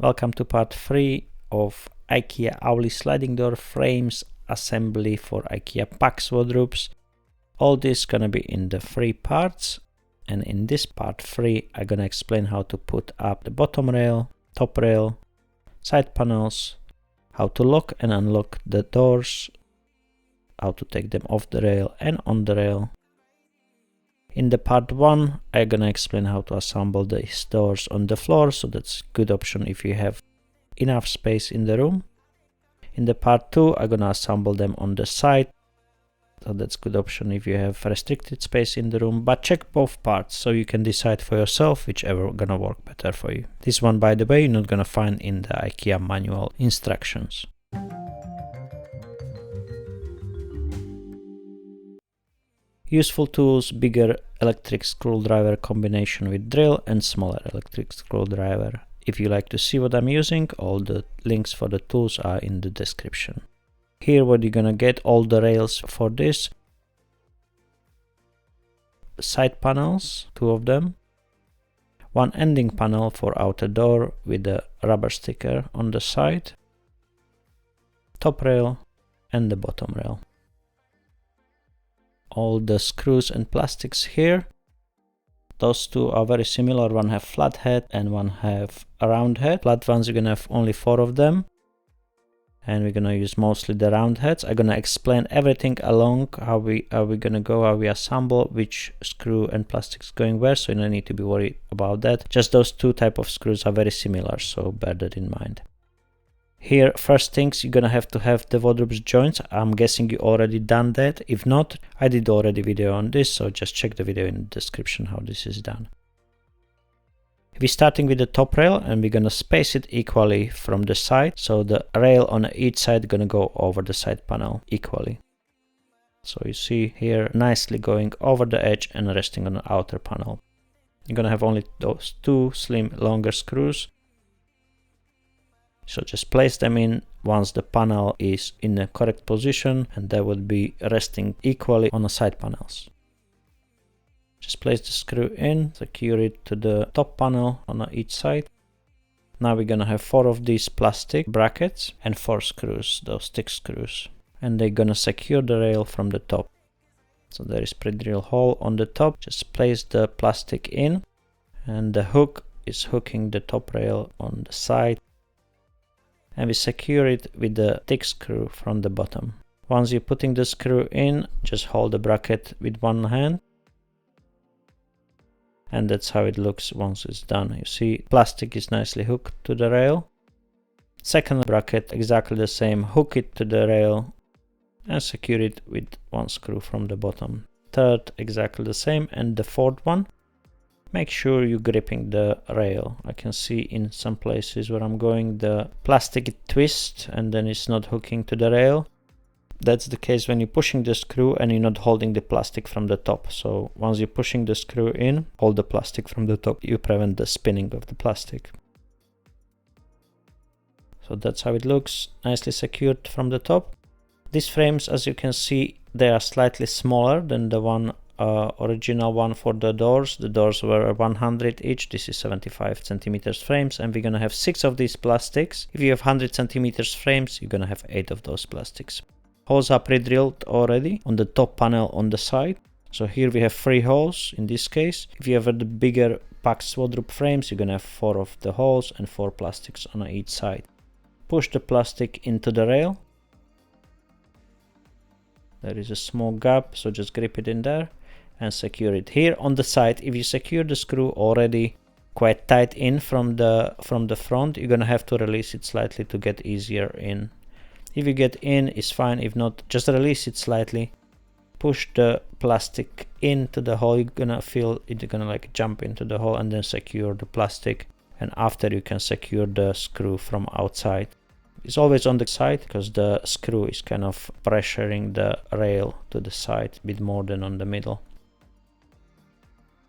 Welcome to part 3 of Ikea AULI sliding door frames assembly for Ikea Pax wardrobes. All this gonna be in the 3 parts, and in this part 3 I'm gonna explain how to put up the bottom rail, top rail, side panels, how to lock and unlock the doors, how to take them off the rail and on the rail. In the part 1, I'm gonna explain how to assemble these doors on the floor, so that's a good option if you have enough space in the room. In the part 2, I'm gonna assemble them on the side, so that's a good option if you have restricted space in the room, but check both parts so you can decide for yourself whichever gonna work better for you. This one, by the way, you're not gonna find in the Ikea manual instructions. Useful tools: bigger electric screwdriver combination with drill and smaller electric screwdriver. If you like to see what I'm using, all the links for the tools are in the description. Here what you're gonna get, all the rails for this. Side panels, 2 of them. One ending panel for outer door with a rubber sticker on the side. Top rail and the bottom rail. All the screws and plastics here. Those 2 are very similar. One have flat head and one have a round head. Flat ones, you're gonna have only 4 of them. And we're gonna use mostly the round heads. I'm gonna explain everything along how we gonna go, how we assemble, which screw and plastics going where, so you don't need to be worried about that. Just those 2 type of screws are very similar, so bear that in mind. Here, first things, you're gonna have to have the wardrobe's joints. I'm guessing you already done that. If not, I did already video on this, so just check the video in the description how this is done. We're starting with the top rail and we're gonna space it equally from the side, so the rail on each side gonna go over the side panel equally. So you see here nicely going over the edge and resting on the outer panel. You're gonna have only those 2 slim longer screws. So just place them in once the panel is in the correct position, and they would be resting equally on the side panels. Just place the screw in, secure it to the top panel on each side. Now we're gonna have 4 of these plastic brackets and 4 screws, those stick screws. And they're gonna secure the rail from the top. So there is pre-drill hole on the top. Just place the plastic in, and the hook is hooking the top rail on the side. And we secure it with the thick screw from the bottom. Once you're putting the screw in, just hold the bracket with one hand. And that's how it looks once it's done. You see, plastic is nicely hooked to the rail. Second bracket, exactly the same, hook it to the rail and secure it with 1 screw from the bottom. Third, exactly the same, and the 4th one, make sure you're gripping the rail. I can see in some places where I'm going, the plastic twists and then it's not hooking to the rail. That's the case when you're pushing the screw and you're not holding the plastic from the top. So once you're pushing the screw in, hold the plastic from the top. You prevent the spinning of the plastic. So that's how it looks, nicely secured from the top. These frames, as you can see, they are slightly smaller than the original one for the doors. The doors were 100 each. This is 75 centimeters frames, and we're gonna have 6 of these plastics. If you have 100 centimeters frames, you're gonna have 8 of those plastics. Holes are pre-drilled already on the top panel on the side. So here we have 3 holes in this case. If you have the bigger Pax wardrobe frames, you're gonna have 4 of the holes and 4 plastics on each side. Push the plastic into the rail. There is a small gap, so just grip it in there and secure it. Here on the side, if you secure the screw already quite tight in from the front, you're gonna have to release it slightly to get easier in. If you get in, it's fine. If not, just release it slightly. Push the plastic into the hole. You're gonna feel it gonna like jump into the hole, and then secure the plastic. And after, you can secure the screw from outside. It's always on the side because the screw is kind of pressuring the rail to the side a bit more than on the middle.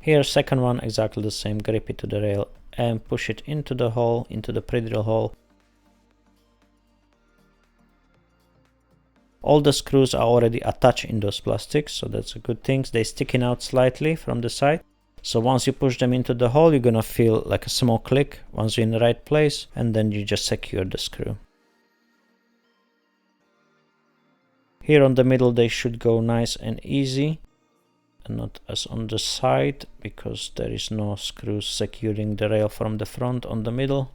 Here, second one, exactly the same. Grip it to the rail and push it into the hole, into the pre-drill hole. All the screws are already attached in those plastics, so that's a good thing. They're sticking out slightly from the side. So once you push them into the hole, you're gonna feel like a small click once you're in the right place, and then you just secure the screw. Here on the middle they should go nice and easy, and not as on the side, because there is no screws securing the rail from the front on the middle.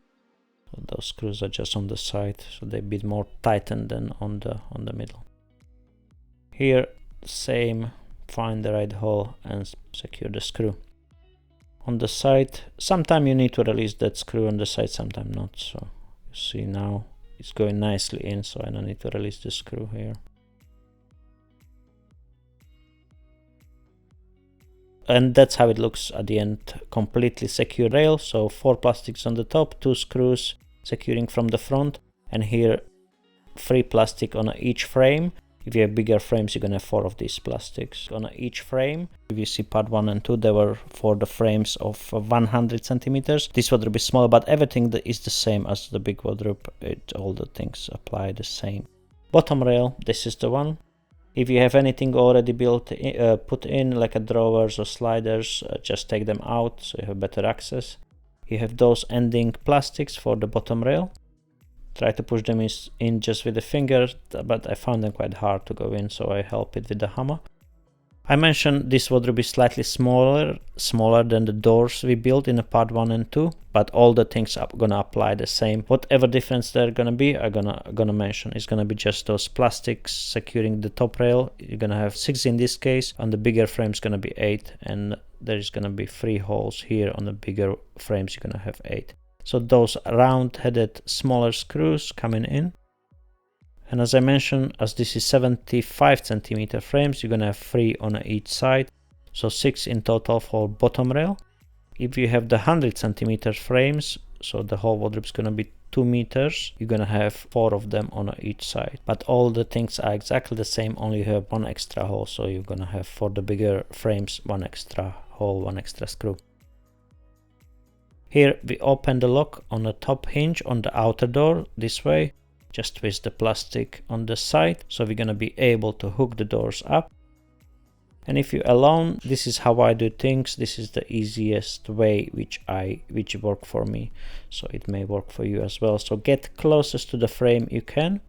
So those screws are just on the side, so they're a bit more tightened than on the middle. Here, same, find the right hole and secure the screw. On the side, sometimes you need to release that screw on the side, sometimes not. So you see now it's going nicely in, so I don't need to release the screw here. And that's how it looks at the end. Completely secure rail, so 4 plastics on the top, 2 screws securing from the front, and here 3 plastic on each frame. If you have bigger frames, you're gonna have 4 of these plastics on each frame. If you see part 1 and 2, they were for the frames of 100 centimeters. This wardrobe is smaller, but everything is the same as the big wardrobe. All the things apply the same. Bottom rail, this is the one. If you have anything already built, put in, like a drawers or sliders, just take them out so you have better access. You have those ending plastics for the bottom rail. Try to push them in just with the finger, but I found them quite hard to go in, so I help it with the hammer. I mentioned this wardrobe is slightly smaller than the doors we built in the part 1 and 2, but all the things are gonna apply the same. Whatever difference they're gonna be, I'm gonna mention. It's gonna be just those plastics securing the top rail. You're gonna have 6 in this case. On the bigger frames, gonna be 8, and there is gonna be 3 holes here. On the bigger frames, you're gonna have 8. So those round-headed smaller screws coming in. And as I mentioned, as this is 75 centimeter frames, you're gonna have 3 on each side. So 6 in total for bottom rail. If you have the 100 centimeter frames, so the whole wardrobe is gonna be 2 meters, you're gonna have 4 of them on each side. But all the things are exactly the same, only you have 1 extra hole. So you're gonna have, for the bigger frames, 1 extra hole, 1 extra screw. Here we open the lock on the top hinge on the outer door this way. Just twist the plastic on the side, so we're gonna be able to hook the doors up. And if you're alone, this is how I do things. This is the easiest way which work for me, so it may work for you as well. So get closest to the frame you can.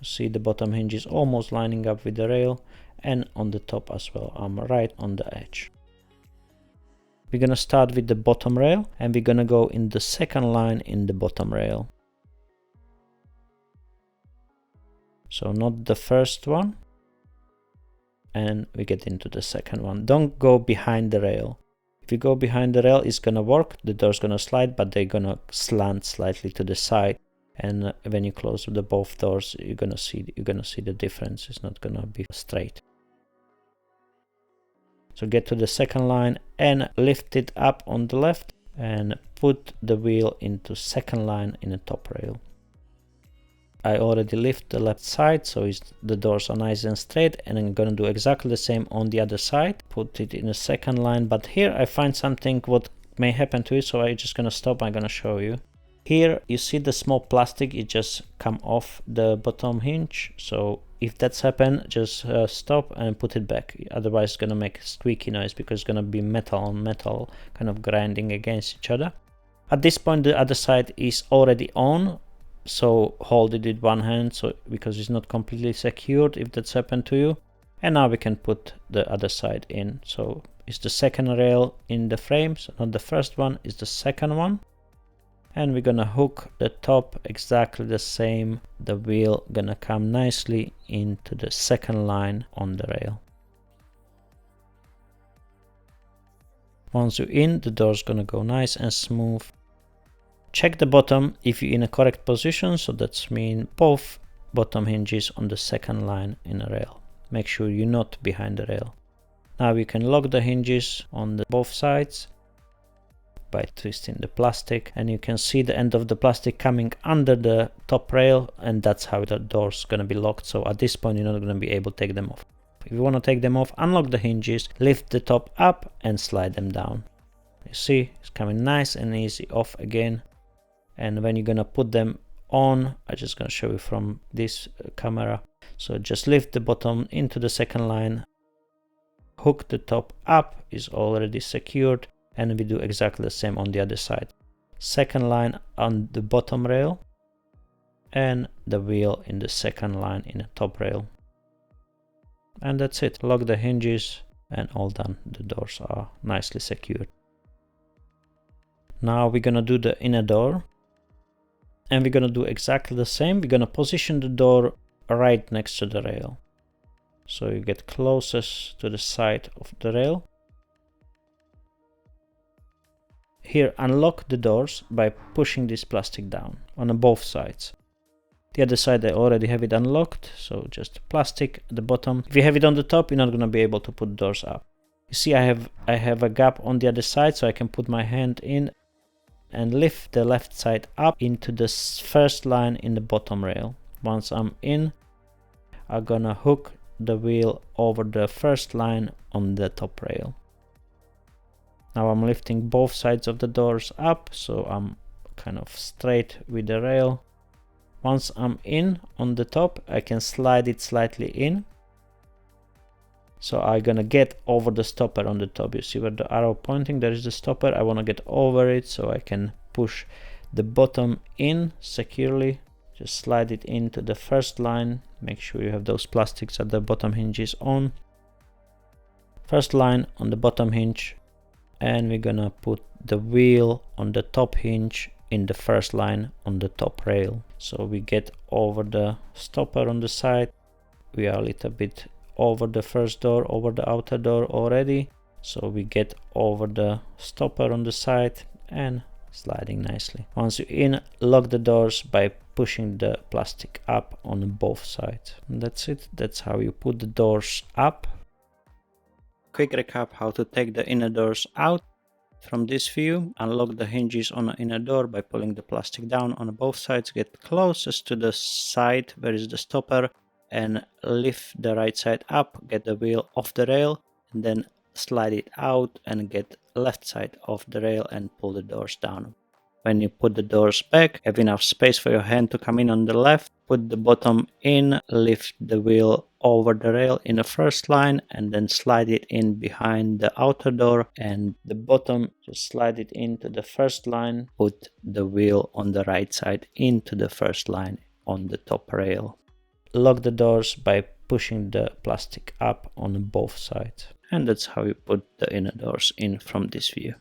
You see the bottom hinge is almost lining up with the rail, and on the top as well. I'm right on the edge. We're gonna start with the bottom rail, and we're gonna go in the second line in the bottom rail. So not the first one, and we get into the second one. Don't go behind the rail. If you go behind the rail, it's gonna work. The door's gonna slide, but they're gonna slant slightly to the side. And when you close the both doors, you're gonna see the difference. It's not gonna be straight. So get to the second line and lift it up on the left and put the wheel into second line in the top rail. I already lift the left side, so the doors are nice and straight, and I'm gonna do exactly the same on the other side. Put it in the second line, but here I find something what may happen to it, so I'm just gonna stop. I'm gonna show you. Here you see the small plastic, it just come off the bottom hinge. So if that's happened, just stop and put it back. Otherwise it's gonna make a squeaky noise, because it's gonna be metal on metal kind of grinding against each other. At this point the other side is already on, so hold it with one hand, so because it's not completely secured if that's happened to you. And now we can put the other side in. So it's the second rail in the frame, so not the first one, it's the second one. And we're gonna hook the top exactly the same. The wheel gonna come nicely into the second line on the rail. Once you're in, the door's gonna go nice and smooth. Check the bottom if you're in a correct position, so that's mean both bottom hinges on the second line in a rail. Make sure you're not behind the rail. Now we can lock the hinges on both sides by twisting the plastic, and you can see the end of the plastic coming under the top rail, and that's how the door's gonna be locked. So at this point you're not gonna be able to take them off. If you want to take them off, unlock the hinges, lift the top up and slide them down. You see it's coming nice and easy off again. And when you're gonna put them on, I'm just gonna show you from this camera. So just lift the bottom into the second line, hook the top up is already secured, and we do exactly the same on the other side. Second line on the bottom rail and the wheel in the second line in the top rail. And that's it. Lock the hinges and all done. The doors are nicely secured. Now we're gonna do the inner door, and we're gonna do exactly the same. We're gonna position the door right next to the rail. So you get closest to the side of the rail. Here, unlock the doors by pushing this plastic down on both sides. The other side I already have it unlocked, so just plastic at the bottom. If you have it on the top, you're not gonna be able to put doors up. You see I have a gap on the other side, so I can put my hand in and lift the left side up into the first line in the bottom rail. Once I'm in, I'm gonna hook the wheel over the first line on the top rail. Now I'm lifting both sides of the doors up, so I'm kind of straight with the rail. Once I'm in on the top, I can slide it slightly in. So I'm gonna get over the stopper on the top. You see where the arrow pointing, there is the stopper. I wanna get over it so I can push the bottom in securely. Just slide it into the first line. Make sure you have those plastics at the bottom hinges on. First line on the bottom hinge, and we're gonna put the wheel on the top hinge in the first line on the top rail. So we get over the stopper on the side. We are a little bit over the first door, over the outer door already. So we get over the stopper on the side and sliding nicely. Once you're in, lock the doors by pushing the plastic up on both sides. And that's it. That's how you put the doors up. Quick recap how to take the inner doors out. From this view, unlock the hinges on the inner door by pulling the plastic down on both sides. Get closest to the side where is the stopper and lift the right side up. Get the wheel off the rail and then slide it out and get left side of the rail and pull the doors down. When you put the doors back, have enough space for your hand to come in on the left. Put the bottom in, lift the wheel over the rail in the first line and then slide it in behind the outer door, and the bottom just slide it into the first line. Put the wheel on the right side into the first line on the top rail. Lock the doors by pushing the plastic up on both sides. And that's how you put the inner doors in from this view.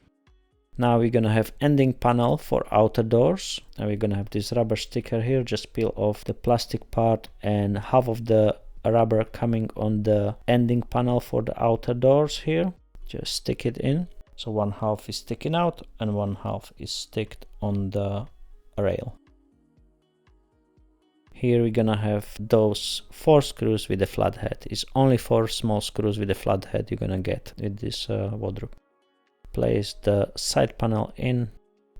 Now we're gonna have ending panel for outer doors, and we're gonna have this rubber sticker here. Just peel off the plastic part and half of the rubber coming on the ending panel for the outer doors here. Just stick it in. So one half is sticking out and one half is sticked on the rail. Here we're gonna have those 4 screws with the flat head. It's only 4 small screws with the flat head you're gonna get with this wardrobe. Place the side panel in.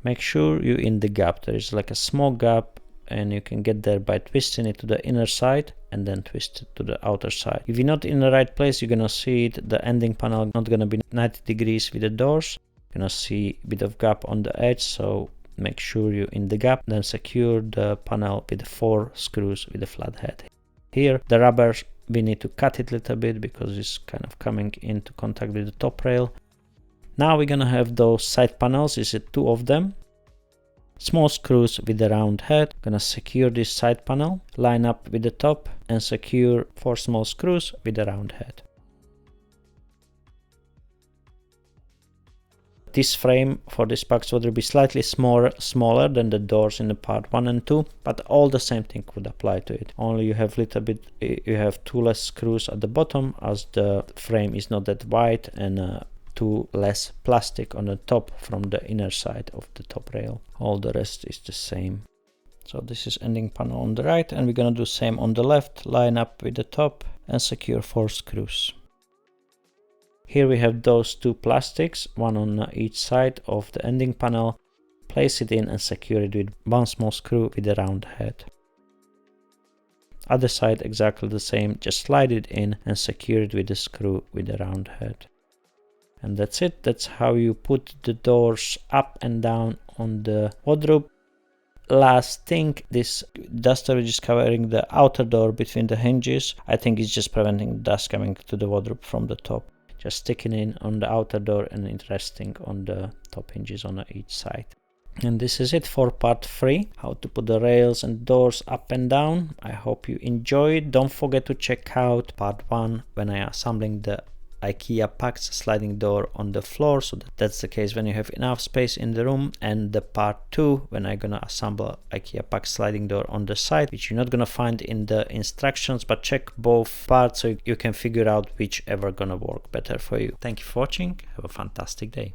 Make sure you're in the gap. There is like a small gap and you can get there by twisting it to the inner side and then twist it to the outer side. If you're not in the right place, you're gonna see it, the ending panel not gonna be 90 degrees with the doors. You're gonna see a bit of gap on the edge, so make sure you're in the gap. Then secure the panel with the 4 screws with the flat head. Here the rubber, we need to cut it a little bit because it's kind of coming into contact with the top rail. Now we're gonna have those side panels. Is it 2 of them? Small screws with the round head. Gonna secure this side panel, line up with the top and secure 4 small screws with the round head. This frame for this Pax would be slightly smaller than the doors in the part 1 and 2, but all the same thing would apply to it. Only you have 2 less screws at the bottom, as the frame is not that wide, and 2 less plastic on the top from the inner side of the top rail. All the rest is the same. So this is ending panel on the right, and we're gonna do same on the left. Line up with the top and secure 4 screws. Here we have those 2 plastics, one on each side of the ending panel. Place it in and secure it with 1 small screw with a round head. Other side exactly the same, just slide it in and secure it with a screw with a round head. And that's it. That's how you put the doors up and down on the wardrobe. Last thing, this dust storage is covering the outer door between the hinges. I think it's just preventing dust coming to the wardrobe from the top. just sticking in on the outer door and interesting on the top hinges on each side. And this is it for part 3, how to put the rails and doors up and down. I hope you enjoyed. Don't forget to check out part 1 when I am assembling the Ikea Pax sliding door on the floor, so that's the case when you have enough space in the room, and the part 2 when I'm gonna assemble Ikea Pax sliding door on the side, which you're not gonna find in the instructions, but check both parts so you can figure out whichever gonna work better for you. Thank you for watching. Have a fantastic day.